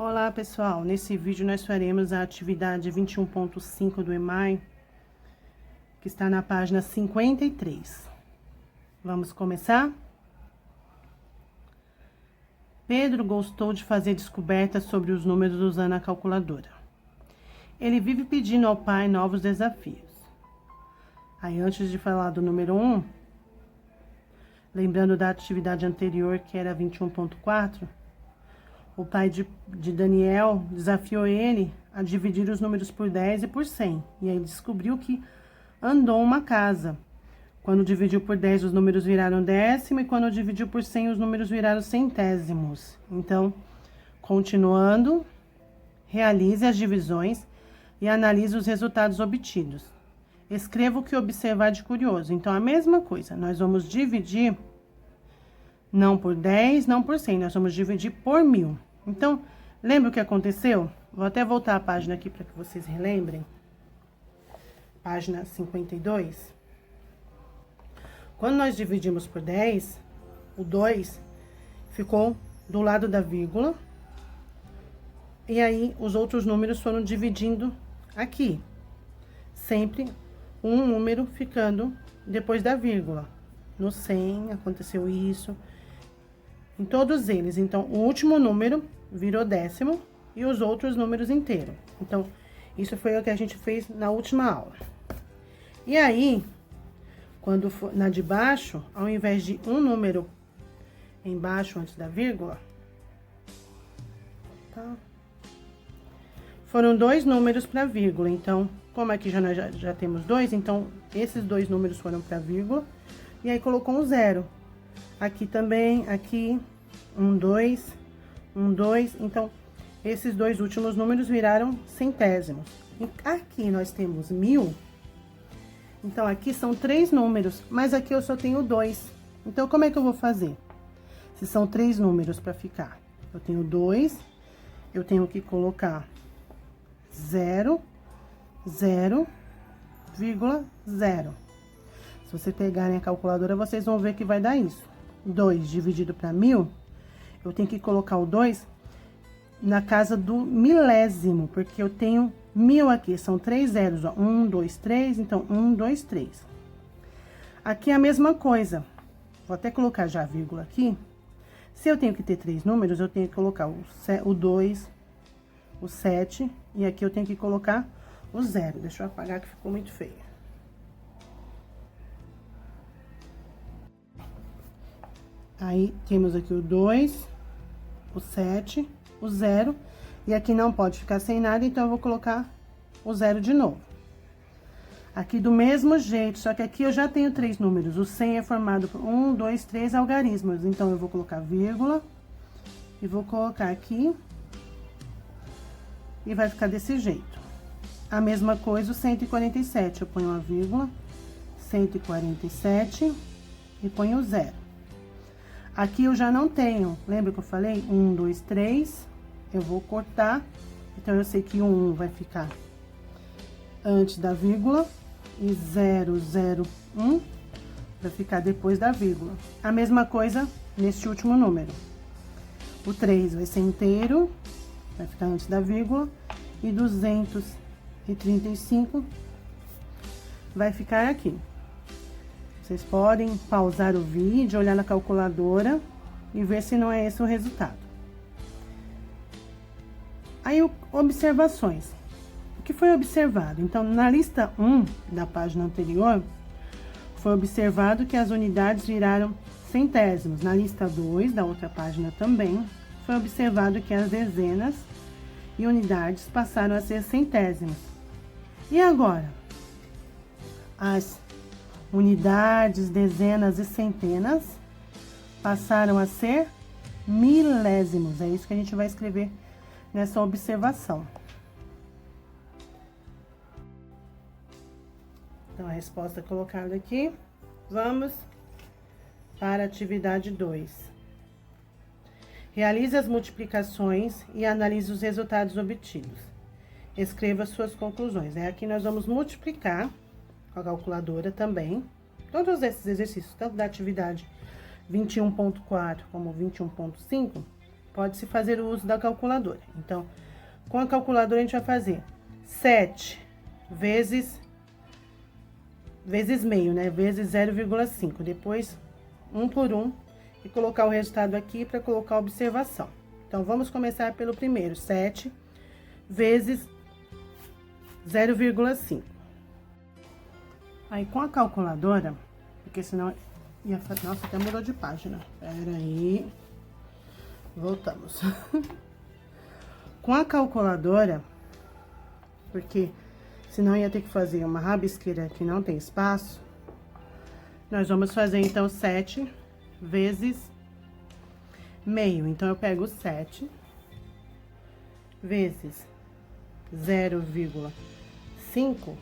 Olá pessoal, nesse vídeo nós faremos a atividade 21.5 do EMAI, que está na página 53. Vamos começar? Pedro gostou de fazer descobertas sobre os números usando a calculadora. Ele vive pedindo ao pai novos desafios. Aí antes de falar do número 1, lembrando da atividade anterior que era 21.4, o pai de Daniel desafiou ele a dividir os números por 10 e por 100. E aí ele descobriu que andou uma casa. Quando dividiu por 10, os números viraram décimo. E quando dividiu por 100, os números viraram centésimos. Então, continuando, realize as divisões e analise os resultados obtidos. Escreva o que observar de curioso. Então, a mesma coisa. Nós vamos dividir não por 10, não por 100. Nós vamos dividir por 1000. Então, lembra o que aconteceu? Vou até voltar a página aqui para que vocês relembrem. Página 52. Quando nós dividimos por 10, o 2 ficou do lado da vírgula. E aí, os outros números foram dividindo aqui. Sempre um número ficando depois da vírgula. No 100 aconteceu isso. Em todos eles. Então, o último número virou décimo e os outros números inteiros. Então, isso foi o que a gente fez na última aula. E aí, quando for na de baixo, ao invés de um número embaixo antes da vírgula, tá? Foram dois números para vírgula. Então, como aqui nós já temos dois, então esses dois números foram para vírgula. E aí colocou um zero. Aqui também, aqui, 1, 2, 1, 2. Então, esses dois últimos números viraram centésimos. E aqui nós temos 1000. Então, aqui são 3 números, mas aqui eu só tenho 2. Então, como é que eu vou fazer? Se são 3 números para ficar. Eu tenho 2, eu tenho que colocar 0, 0, 0. Se vocês pegarem a calculadora, vocês vão ver que vai dar isso. 2 dividido para 1000, eu tenho que colocar o 2 na casa do milésimo, porque eu tenho 1000 aqui, são 3 zeros, ó. 1, 2, 3, então 1, 2, 3. Aqui é a mesma coisa. Vou até colocar já a vírgula aqui. Se eu tenho que ter 3 números, eu tenho que colocar o 2, o 7, e aqui eu tenho que colocar o 0. Deixa eu apagar que ficou muito feio. Aí, temos aqui o 2, o 7, o 0, e aqui não pode ficar sem nada, então eu vou colocar o 0 de novo. Aqui do mesmo jeito, só que aqui eu já tenho 3 números. O 100 é formado por 1, 2, 3 algarismos, então eu vou colocar vírgula, e vou colocar aqui, e vai ficar desse jeito. A mesma coisa o 147, eu ponho uma vírgula, 147, e ponho o 0. Aqui eu já não tenho, lembra que eu falei? 1, 2, 3, eu vou cortar, então eu sei que o 1 vai ficar antes da vírgula, e 0, 0, 1 vai ficar depois da vírgula. A mesma coisa neste último número. O 3 vai ser inteiro, vai ficar antes da vírgula, e 235 vai ficar aqui. Vocês podem pausar o vídeo, olhar na calculadora e ver se não é esse o resultado. Aí, observações. O que foi observado? Então, na lista 1 da página anterior, foi observado que as unidades viraram centésimos. Na lista 2 da outra página também, foi observado que as dezenas e unidades passaram a ser centésimos. E agora? As unidades, dezenas e centenas passaram a ser milésimos. É isso que a gente vai escrever nessa observação. Então, a resposta colocada aqui. Vamos para a atividade 2. Realize as multiplicações e analise os resultados obtidos. Escreva suas conclusões. Aqui nós vamos multiplicar com a calculadora também. Todos esses exercícios, tanto da atividade 21.4 como 21.5, pode-se fazer o uso da calculadora. Então, com a calculadora, a gente vai fazer 7 vezes meio, né? Vezes 0,5. Depois, 1 por 1, e colocar o resultado aqui para colocar a observação. Então, vamos começar pelo primeiro, 7 vezes 0,5. Aí, com a calculadora, porque senão ia... Nossa, até mudou de página. Pera aí. Voltamos. Com a calculadora, porque senão ia ter que fazer uma rabisqueira que não tem espaço, nós vamos fazer, então, 7 vezes meio. Então, eu pego 7 vezes 0,5.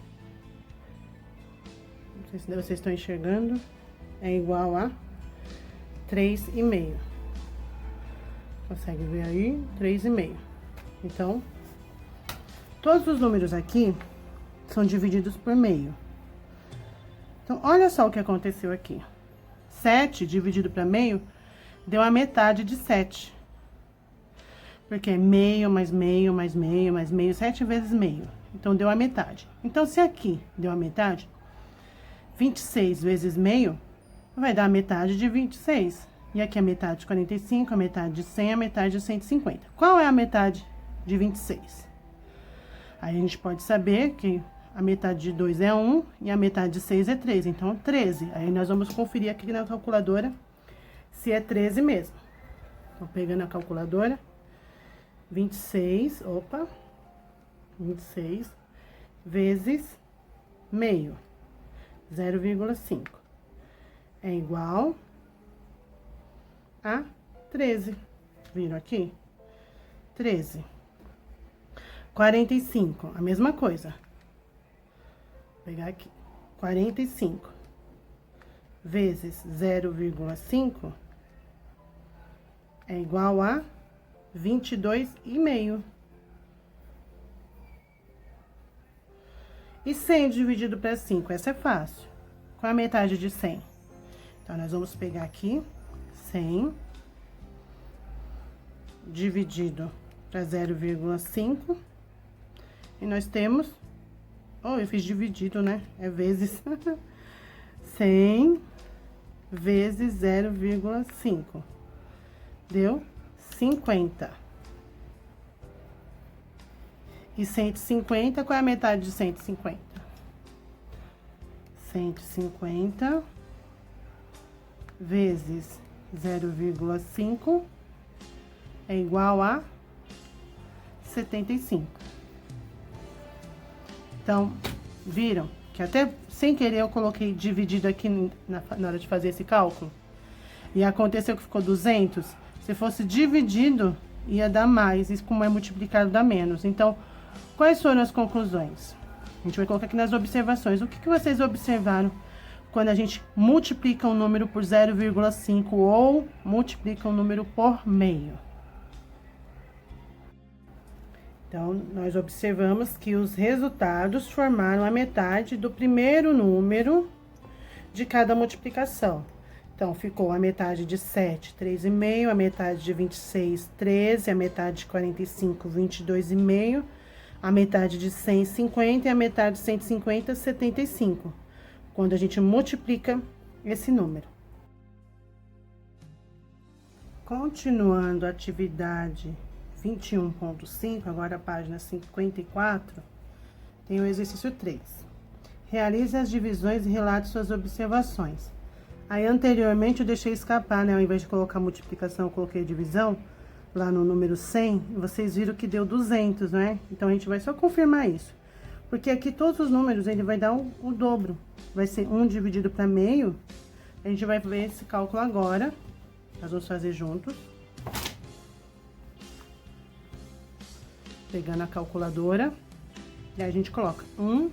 Não sei se vocês estão enxergando. É igual a 3,5. Consegue ver aí? 3,5. Então, todos os números aqui são divididos por meio. Então, olha só o que aconteceu aqui. 7 dividido para meio deu a metade de 7. Porque é meio, mais meio, mais meio, mais meio, 7 vezes meio. Então, deu a metade. Então, se aqui deu a metade, 26 vezes meio vai dar a metade de 26. E aqui a metade de 45, a metade de 100, a metade de 150. Qual é a metade de 26? Aí, a gente pode saber que a metade de 2 é 1 e a metade de 6 é 3. Então, 13. Aí, nós vamos conferir aqui na calculadora se é 13 mesmo. Então, pegando a calculadora, 26 vezes meio, 0,5. É igual a 13. Viram aqui? 13. 45, a mesma coisa. Vou pegar aqui. 45 vezes 0,5 é igual a 22,5. E 100 dividido para 5, essa é fácil. Qual é a metade de 100? Então, nós vamos pegar aqui 100 dividido para 0,5. E nós temos... Oh, eu fiz dividido, né? É vezes. 100 vezes 0,5. Deu 50. E 150, qual é a metade de 150? 150 vezes 0,5 é igual a 75. Então, viram que até sem querer eu coloquei dividido aqui na hora de fazer esse cálculo? E aconteceu que ficou 200. Se fosse dividido, ia dar mais. Isso, como é multiplicado, dá menos. Então, quais foram as conclusões? A gente vai colocar aqui nas observações. O que vocês observaram quando a gente multiplica um número por 0,5 ou multiplica um número por meio? Então, nós observamos que os resultados formaram a metade do primeiro número de cada multiplicação. Então, ficou a metade de 7, 3,5, a metade de 26, 13, a metade de 45, 22,5, a metade de 100, 50 e a metade de 150, 75. Quando a gente multiplica esse número. Continuando a atividade 21.5, agora a página 54, tem o exercício 3. Realize as divisões e relate suas observações. Aí, anteriormente, eu deixei escapar, né? Ao invés de colocar multiplicação, eu coloquei divisão, lá no número 100, e vocês viram que deu 200, né? Então, a gente vai só confirmar isso. Porque aqui, todos os números, ele vai dar o dobro. Vai ser 1 dividido para meio. A gente vai ver esse cálculo agora. Nós vamos fazer juntos. Pegando a calculadora. E aí, a gente coloca 1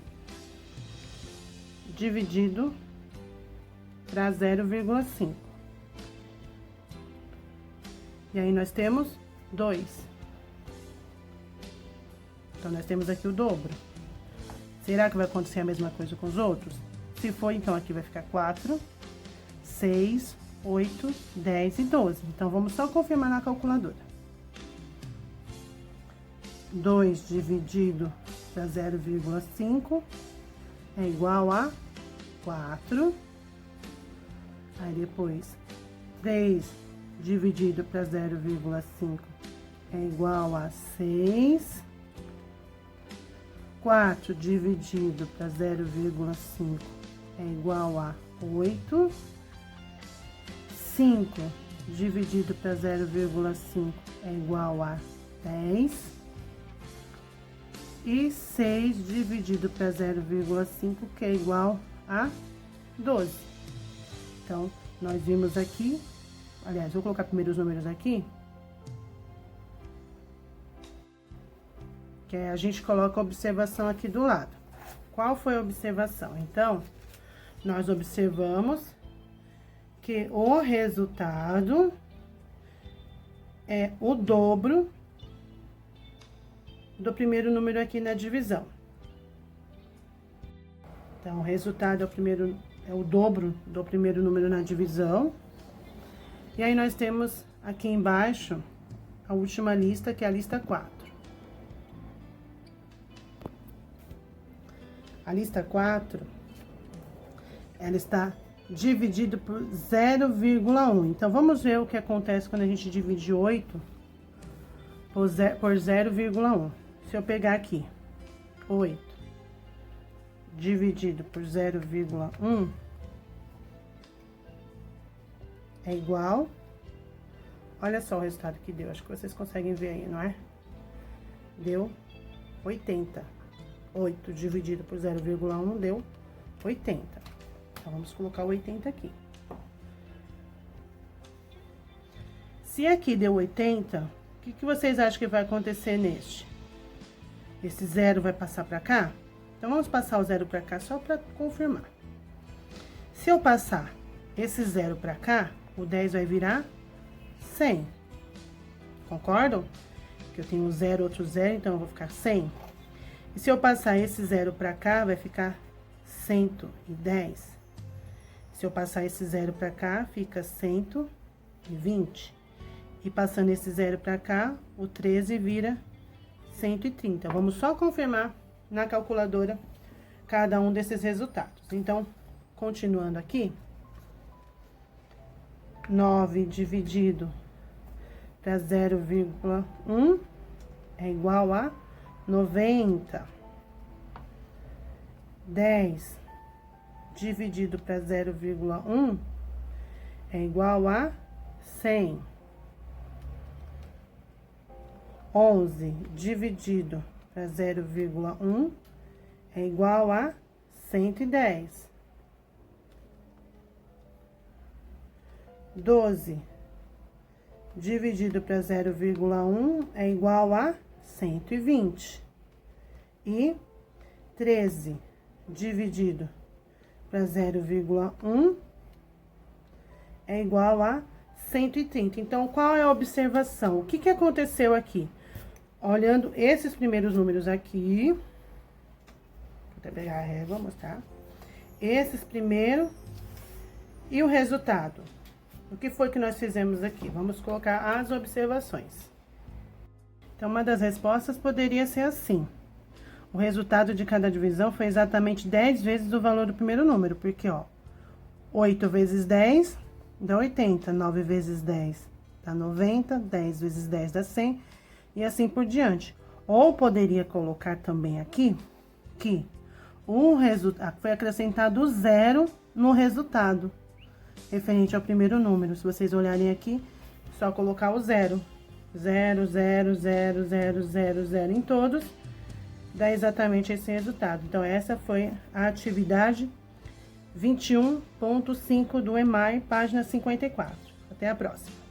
dividido para 0,5. E aí, nós temos 2. Então, nós temos aqui o dobro. Será que vai acontecer a mesma coisa com os outros? Se for, então, aqui vai ficar 4, 6, 8, 10 e 12. Então, vamos só confirmar na calculadora. 2 dividido para 0,5 é igual a 4. Aí depois, 3 dividido para 0,5 é igual a 6. 4 dividido para 0,5 é igual a 8. 5 dividido para 0,5 é igual a 10. E 6 dividido para 0,5, que é igual a 12. Então, nós vimos aqui, aliás, vou colocar primeiro os números aqui. Que a gente coloca a observação aqui do lado. Qual foi a observação? Então, nós observamos que o resultado é o dobro do primeiro número aqui na divisão. Então, o resultado é o dobro do primeiro número na divisão. E aí, nós temos aqui embaixo a última lista, que é a lista 4. A lista 4, ela está dividida por 0,1. Então, vamos ver o que acontece quando a gente divide 8 por 0,1. Se eu pegar aqui, 8 dividido por 0,1 é igual... Olha só o resultado que deu, acho que vocês conseguem ver aí, não é? Deu 80. 8 dividido por 0,1 deu 80. Então, vamos colocar o 80 aqui. Se aqui deu 80, o que vocês acham que vai acontecer neste? Esse zero vai passar para cá? Então, vamos passar o zero para cá só para confirmar. Se eu passar esse zero para cá, o 10 vai virar 100. Concordam? Que eu tenho um zero, outro zero, então eu vou ficar 100. E se eu passar esse zero para cá, vai ficar 110. Se eu passar esse zero para cá, fica 120. E passando esse zero para cá, o 13 vira 130. Vamos só confirmar na calculadora cada um desses resultados. Então, continuando aqui, 9 dividido para 0,1 é igual a 90. 10 dividido para 0,1 é igual a 100. 11 dividido para 0,1 é igual a 110. 12 dividido para 0,1 é igual a 120. E 13 dividido para 0,1 é igual a 130. Então, qual é a observação? O que aconteceu aqui? Olhando esses primeiros números aqui, vou até pegar a régua, mostrar. Esses primeiro e o resultado. O que foi que nós fizemos aqui? Vamos colocar as observações. Então, uma das respostas poderia ser assim. O resultado de cada divisão foi exatamente 10 vezes o valor do primeiro número, porque, ó, 8 vezes 10 dá 80, 9 vezes 10 dá 90, 10 vezes 10 dá 100, e assim por diante. Ou poderia colocar também aqui, que o resultado foi acrescentado zero no resultado, referente ao primeiro número. Se vocês olharem aqui, só colocar o zero. 0, 0, 0, 0, 0, 0 em todos, dá exatamente esse resultado. Então, essa foi a atividade 21.5 do EMAI, página 54. Até a próxima.